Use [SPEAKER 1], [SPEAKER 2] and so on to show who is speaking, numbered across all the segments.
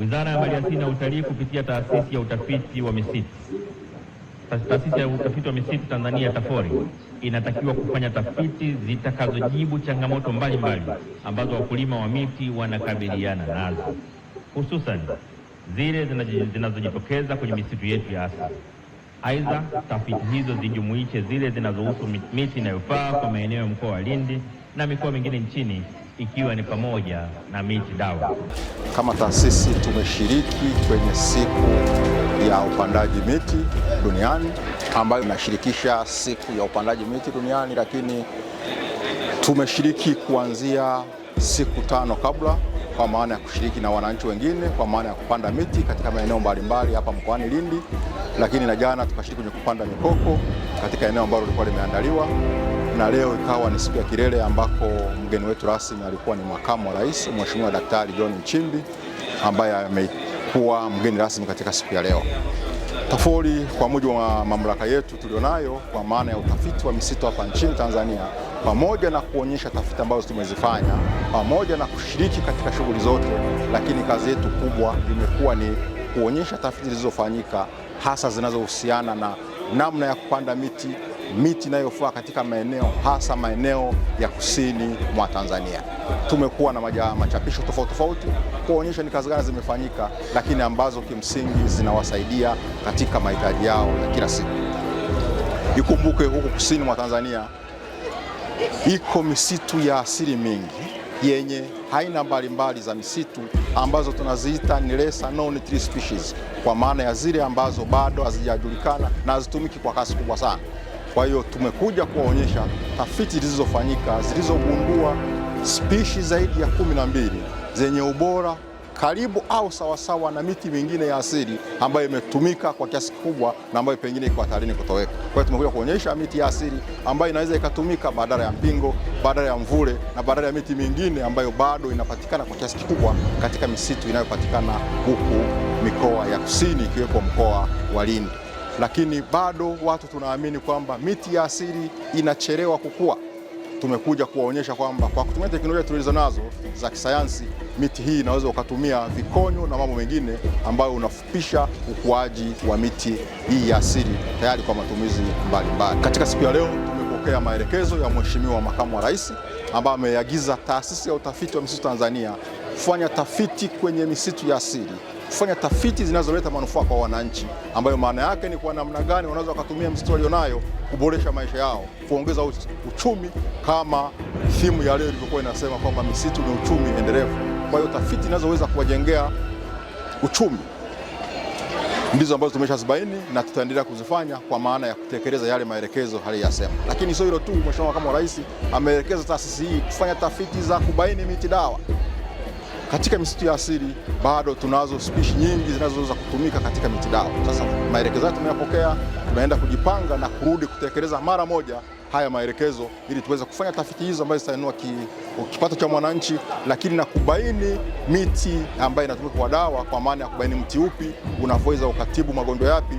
[SPEAKER 1] Wizara ya Maliasili na Utalii kupitia Taasisi ya Utafiti wa Misitu. Taasisi ya Utafiti wa Misitu Tanzania TAFORI inatakiwa kufanya tafiti zitakazojibu changamoto mbalimbali ambazo wakulima wa miti wanakabiliana nazo, hususan zile zinazojitokeza kwenye misitu yetu ya asili. Aidha, tafiti hizo zijumuishe zile zinazohusu miti inayofaa kwa maeneo ya mkoa wa Lindi na mikoa mingine nchini, ikiwa ni pamoja na miti dawa.
[SPEAKER 2] Kama taasisi tumeshiriki kwenye siku ya upandaji miti duniani ambayo inashirikisha siku ya upandaji miti duniani, lakini tumeshiriki kuanzia siku 5 kabla, kwa maana ya kushiriki na wananchi wengine kwa maana ya kupanda miti katika maeneo mbalimbali hapa mkoani Lindi, lakini na jana tukashiriki kwenye kupanda mikoko katika eneo ambalo lilikuwa limeandaliwa, na leo ikawa ni siku ya kilele ambako mgeni wetu rasmi alikuwa ni Makamu wa Rais Mheshimiwa Daktari John Nchimbi ambaye amekuwa mgeni rasmi katika siku ya leo. TAFORI kwa mujibu wa mamlaka yetu tulionayo kwa maana ya utafiti wa misitu hapa nchini Tanzania, pamoja na kuonyesha tafiti ambazo tumezifanya, pamoja na kushiriki katika shughuli zote, lakini kazi yetu kubwa imekuwa ni kuonyesha tafiti zilizofanyika hasa zinazohusiana na namna ya kupanda miti inayofaa katika maeneo hasa maeneo ya kusini mwa Tanzania. Tumekuwa na machapisho tofauti tofauti kuonyesha ni kazi gani zimefanyika, lakini ambazo kimsingi zinawasaidia katika mahitaji yao ya kila siku. Ikumbuke huku kusini mwa Tanzania iko misitu ya asili mingi yenye aina mbalimbali za misitu ambazo tunaziita ni lesser known tree species, kwa maana ya zile ambazo bado hazijajulikana na hazitumiki kwa kasi kubwa sana. Kwa hiyo tumekuja kuwaonyesha tafiti zilizofanyika zilizogundua spishi zaidi ya 12 zenye ubora karibu au sawasawa na miti mingine ya asili ambayo imetumika kwa kiasi kikubwa na ambayo pengine iko hatarini kutoweka. Kwa hiyo tumekuja kuonyesha miti ya asili ambayo inaweza ikatumika badala ya mpingo, badala ya mvule na badala ya miti mingine ambayo bado inapatikana kwa kiasi kikubwa katika misitu inayopatikana huku mikoa ya kusini ikiwepo mkoa wa Lindi. Lakini bado watu tunaamini kwamba miti ya asili inachelewa kukua. Tumekuja kuwaonyesha kwamba kwa kutumia teknolojia tulizo nazo za kisayansi, miti hii inaweza ukatumia vikonyo na mambo mengine ambayo unafupisha ukuaji wa miti hii ya asili tayari kwa matumizi mbalimbali. Katika siku ya leo tumepokea maelekezo ya Mheshimiwa Makamu wa Rais ambaye ameagiza Taasisi ya Utafiti wa Misitu Tanzania kufanya tafiti kwenye misitu ya asili, kufanya tafiti zinazoleta manufaa kwa wananchi, ambayo maana yake ni kwa namna gani wanaweza wakatumia misitu walionayo kuboresha maisha yao, kuongeza uchumi, kama thimu ya leo ilivyokuwa inasema kwamba misitu ni uchumi endelevu. Kwa hiyo tafiti zinazoweza kuwajengea uchumi ndizo ambazo tumeshazibaini na tutaendelea kuzifanya kwa maana ya kutekeleza yale maelekezo aliyosema. Lakini sio hilo tu, Mheshimiwa Makamu wa Rais ameelekeza taasisi hii kufanya tafiti za kubaini miti dawa. Katika misitu ya asili bado tunazo spishi nyingi zinazoweza kutumika katika miti dawa. Sasa maelekezo haya tumeyapokea, tunaenda kujipanga na kurudi kutekeleza mara moja haya maelekezo ili tuweze kufanya tafiti hizo ambazo zitainua kipato cha mwananchi, lakini na kubaini miti ambayo inatumika kwa dawa, kwa maana ya kubaini mti upi unavyoweza ukatibu magonjwa yapi,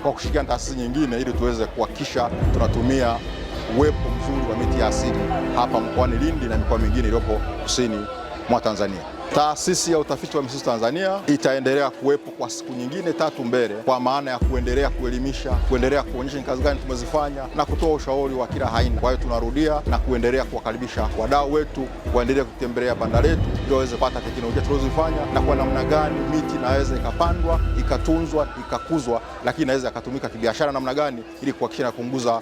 [SPEAKER 2] kwa kushirikiana na taasisi nyingine ili tuweze kuhakikisha tunatumia uwepo mzuri wa miti ya asili hapa mkoani Lindi na mikoa mingine iliyopo kusini mwa Tanzania. Taasisi ya Utafiti wa Misitu Tanzania itaendelea kuwepo kwa siku nyingine 3 mbele, kwa maana ya kuendelea kuelimisha, kuendelea kuonyesha ni kazi gani tumezifanya na kutoa ushauri wa kila aina. Kwa hiyo tunarudia na kuendelea kuwakaribisha wadau wetu waendelee kutembelea banda letu ili waweze kupata teknolojia tulizofanya na kwa namna gani miti inaweza ikapandwa, ikatunzwa, ikakuzwa, lakini inaweza ikatumika kibiashara namna gani ili kuhakikisha kupunguza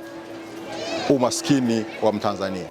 [SPEAKER 2] umaskini wa Mtanzania.